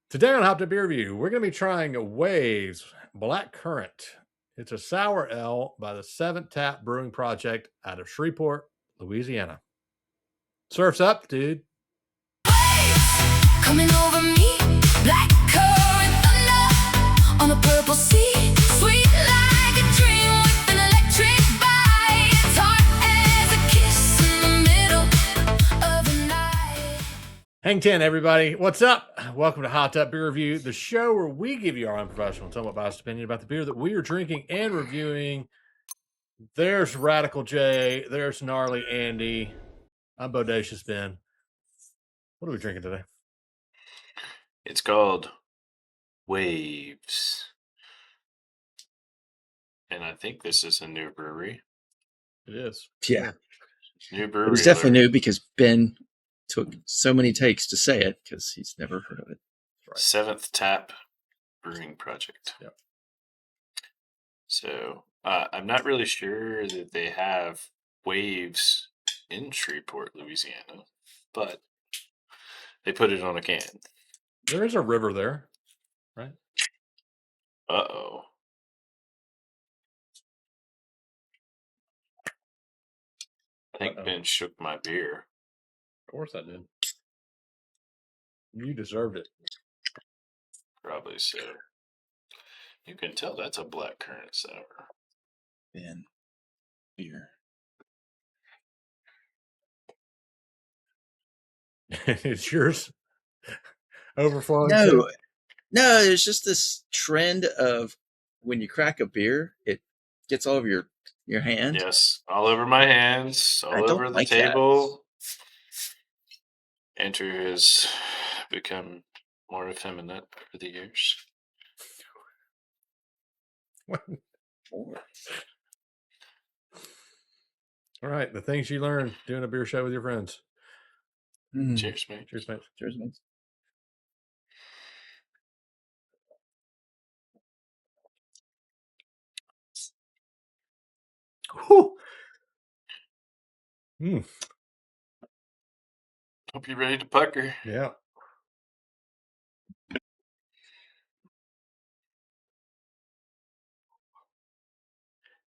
Today on Hop to Beer Review, we're going to be trying Wavez Blackcurrant. It's a sour ale by the 7th Tap Brewing Project out of Shreveport, Louisiana. Surf's up, dude. Waves coming over me, blackcurrant thunder on the purple sea, sweet like a dream with an electric bite. It's hot as a kiss in the middle of the night. Hang 10, everybody. What's up? Welcome to Hot Up Beer Review, the show where we give you our unprofessional and somewhat biased opinion about the beer that we are drinking and reviewing. There's Radical J. There's Gnarly Andy. I'm Bodacious Ben. What are we drinking today? It's called Wavez. And I think this is a new brewery. It is. Yeah. New brewery. It was definitely new because Ben took so many takes to say it because he's never heard of it. Right. 7th Tap Brewing Project. Yep. So I'm not really sure that they have Wavez in Shreveport, Louisiana, but they put it on a can. There is a river there, right? Uh-oh. I think Ben shook my beer. Of course I did. You deserved it. Probably so. You can tell that's a blackcurrant sour. Ben, beer. It's yours. Overflowing. No, there's just this trend of when you crack a beer, it gets all over your hand. Yes, all over my hands, all over the table. Andrew has become more effeminate over the years. All right, the things you learn doing a beer show with your friends. Cheers, mate. Cheers, mate. Cheers, mate. Whew. Hope you're ready to pucker. Yeah.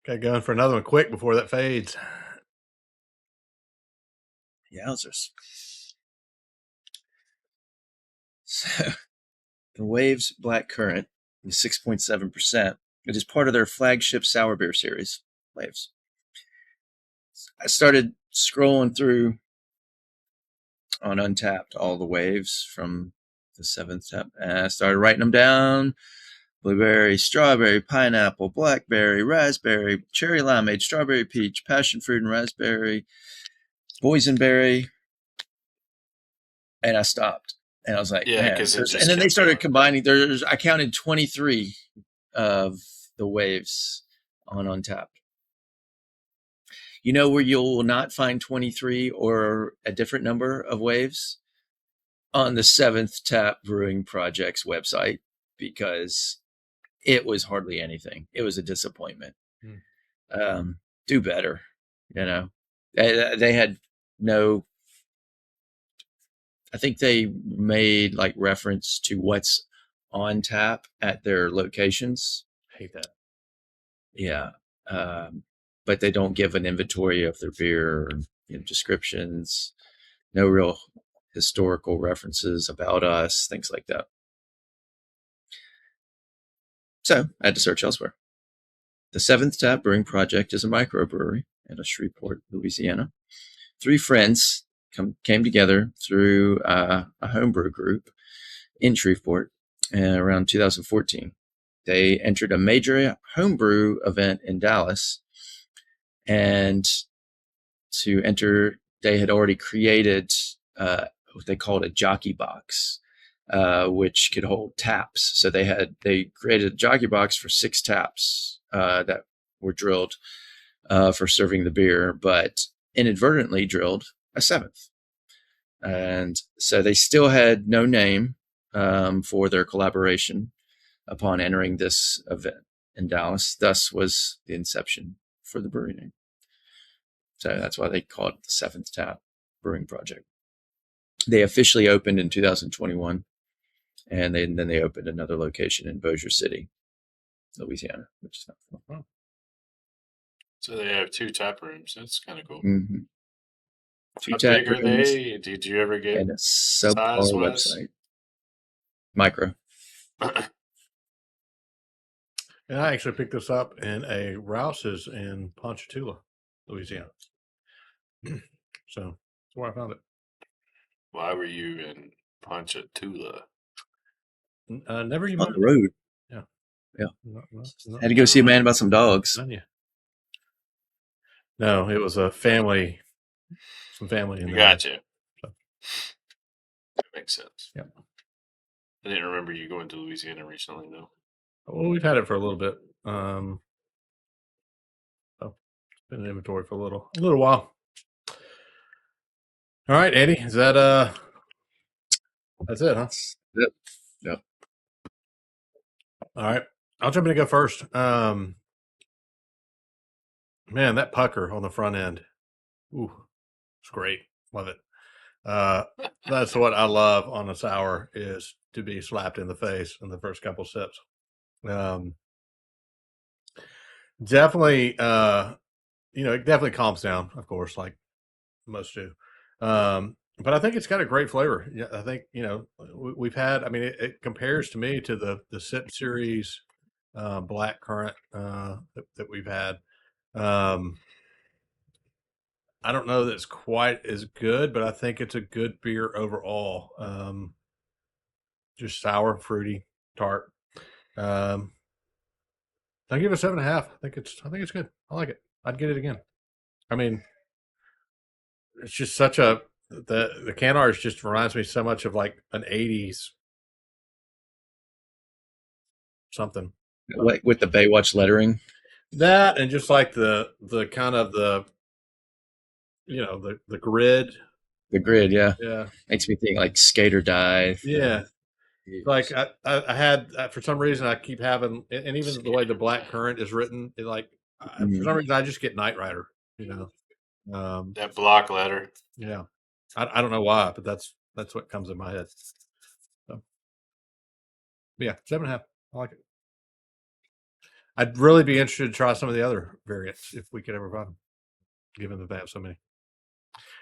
Okay, going for another one quick before that fades. Yowzers. So, the Wavez Blackcurrant is 6.7%. It is part of their flagship sour beer series, Wavez. I started scrolling through on Untapped all the waves from the 7th Tap, and I started writing them down. Blueberry, strawberry, pineapple, blackberry, raspberry, cherry limeade, strawberry peach, passion fruit and raspberry, boysenberry. And I stopped. And I was like, yeah, man. And then they started combining. I counted 23 of the waves on Untapped. You know where you'll not find 23 or a different number of waves? On the 7th Tap Brewing Project's website, because it was hardly anything. It was a disappointment. Do better, you know. They had no. I think they made like reference to what's on tap at their locations. Hate that. Yeah. But they don't give an inventory of their beer, or, descriptions, no real historical references about us, things like that. So I had to search elsewhere. The 7th Tap Brewing Project is a microbrewery out of Shreveport, Louisiana. 3 friends came together through a homebrew group in Shreveport around 2014. They entered a major homebrew event in Dallas, and to enter, they had already created what they called a jockey box, which could hold taps. So they created a jockey box for 6 taps that were drilled for serving the beer, but inadvertently drilled a 7th. And so they still had no name for their collaboration upon entering this event in Dallas. Thus was the inception for the brewery name. So that's why they called it the 7th Tap Brewing Project. They officially opened in 2021. and then they opened another location in Bossier City, Louisiana, which is not fun. So they have 2 tap rooms. That's kind of cool. Mm-hmm. 2 How tap big are rooms they? Did you ever get and a subpar size-wise? website. Micro. And I actually picked this up in a Rouse's in Ponchatoula, Louisiana. So that's where I found it. Why were you in Ponchatoula? Never you On mind. the road. Yeah. Yeah. No, Had to go see a man about some dogs. none yet. No, it was a family, some family in there. Gotcha. So. That makes sense. Yeah. I didn't remember you going to Louisiana recently, though. Well, we've had it for a little bit. So it's been in inventory for a little while. All right, Eddie, is that that's it, huh? Yep. Yep. All right, I'll jump in and go first. Man, that pucker on the front end, ooh, it's great. Love it. That's what I love on a sour, is to be slapped in the face in the first couple sips. Definitely, it definitely calms down, of course, like most do. But I think it's got a great flavor. Yeah, I think we've had. I mean, it compares to me to the Sip Series Blackcurrant that we've had. I don't know that it's quite as good, but I think it's a good beer overall. Just sour, fruity, tart. I give it a 7.5. I think it's good. I like it. I'd get it again. I mean, it's just such a the can art just reminds me so much of like an 80s something. Like with the Baywatch lettering. That, and just like the kind of the grid. The grid, yeah. Yeah. Makes me think like Skate or Die. Yeah. Like I had, for some reason I keep having, and even the way the Blackcurrant is written, for some reason I just get Knight Rider, That block letter. Yeah. I don't know why, but that's what comes in my head. So yeah, 7.5. I like it. I'd really be interested to try some of the other variants if we could ever find them, given that they have so many.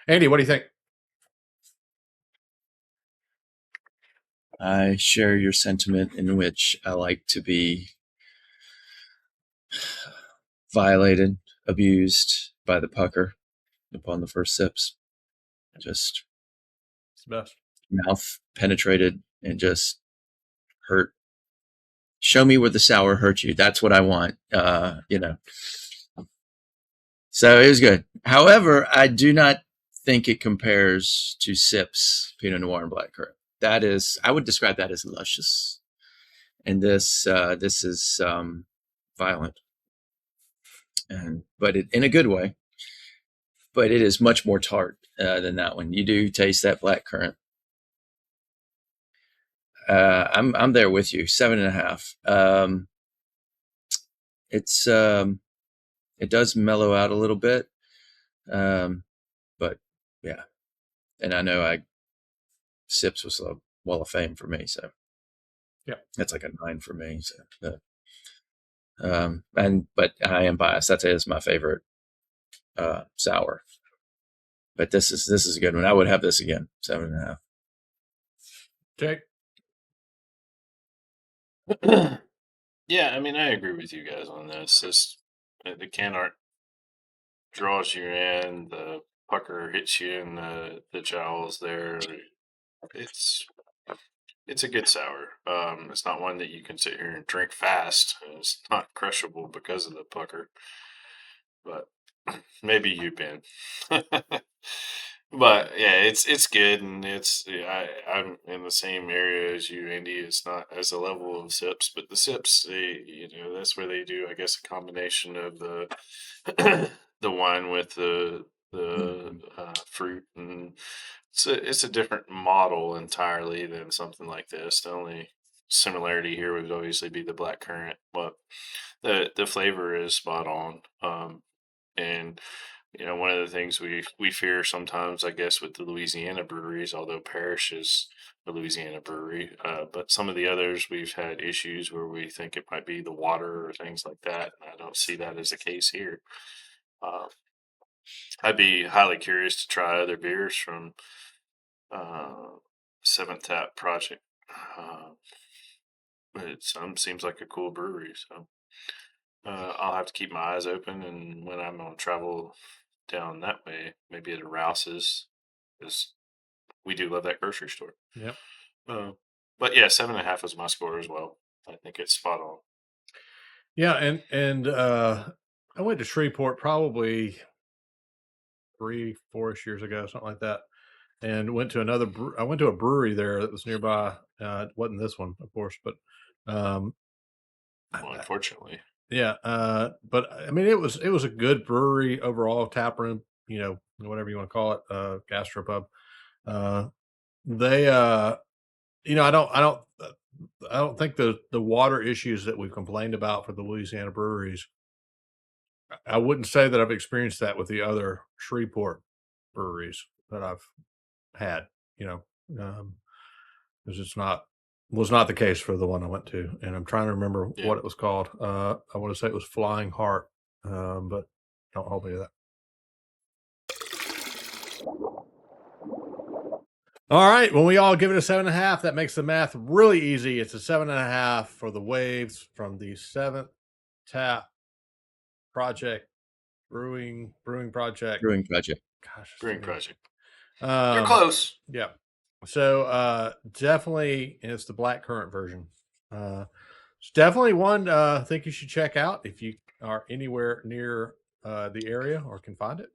Andy, what do you think? I share your sentiment in which I like to be violated, abused by the pucker upon the first sips. Just It's the best. Mouth penetrated and just hurt. Show me where the sour hurt you. That's what I want. So it was good. However, I do not think it compares to Sips Pinot Noir and Blackcurrant. That is, I would describe that as luscious, and this is violent, but in a good way. But it is much more tart than that one. You do taste that Blackcurrant. I'm there with you. 7.5. It does mellow out a little bit, but yeah. And I know Sips was a wall of fame for me, so yeah, that's like a 9 for me. So, but I am biased. That is my favorite sour. But this is a good one. I would have this again. 7.5. Jake. Yeah, I mean, I agree with you guys on this. The can art draws you in, the pucker hits you in the jowls there. It's a good sour. It's not one that you can sit here and drink fast. It's not crushable because of the pucker, but maybe you've been. But yeah, it's good, and I'm in the same area as you, Andy. It's not as a level of Sips, but the Sips, that's where they do, I guess, a combination of the the wine with the fruit, and it's a different model entirely than something like this. The only similarity here would obviously be the blackcurrant, but the flavor is spot on. And one of the things we fear sometimes, I guess, with the Louisiana breweries, although Parrish is a Louisiana brewery. But some of the others, we've had issues where we think it might be the water or things like that. And I don't see that as the case here. I'd be highly curious to try other beers from Seventh Tap Project. It seems like a cool brewery, so I'll have to keep my eyes open. And when I'm on travel down that way, maybe at a Rouse's, because we do love that grocery store. Yep. But yeah, 7.5 was my score as well. I think it's spot on. Yeah, and I went to Shreveport probably 3-4 years ago, something like that, and went to I went to a brewery there that was nearby. It wasn't this one, of course, but Well, unfortunately, yeah. But I mean, it was a good brewery overall, tap room, whatever you want to call it, gastropub. They, I don't think the water issues that we've complained about for the Louisiana breweries, I wouldn't say that I've experienced that with the other Shreveport breweries that I've had, because was not the case for the one I went to. And I'm trying to remember what it was called. I want to say it was Flying Heart, but don't hold me to that. All right. When we all give it a 7.5, that makes the math really easy. It's a 7.5 for the Waves from the 7th Tap Project Brewing Project. Brewing Project. Gosh, Brewing Project. You're close. Yeah. So definitely, it's the Blackcurrant version. It's definitely one I think you should check out if you are anywhere near the area or can find it.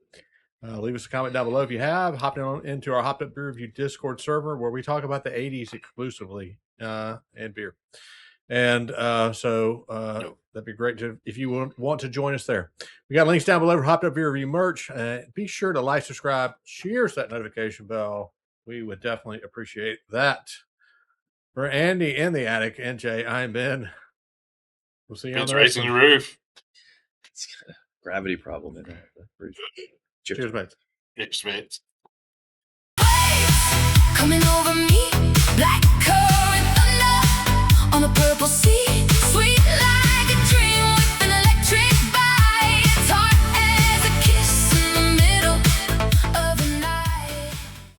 Leave us a comment down below if you have. Hop into our Hopped Up Beer Review Discord server where we talk about the 80s exclusively and beer. And that'd be great if you want to join us there. We got links down below for Hopped Up Beer Review merch. Be sure to like, subscribe, cheers that notification bell. We would definitely appreciate that. For Andy in the attic and Jay, I'm Ben. We'll see you on the next one. Raising the roof. It's got a gravity problem in it. Cheers, mates. Cheers, mates. Coming over me, Blackcurrant.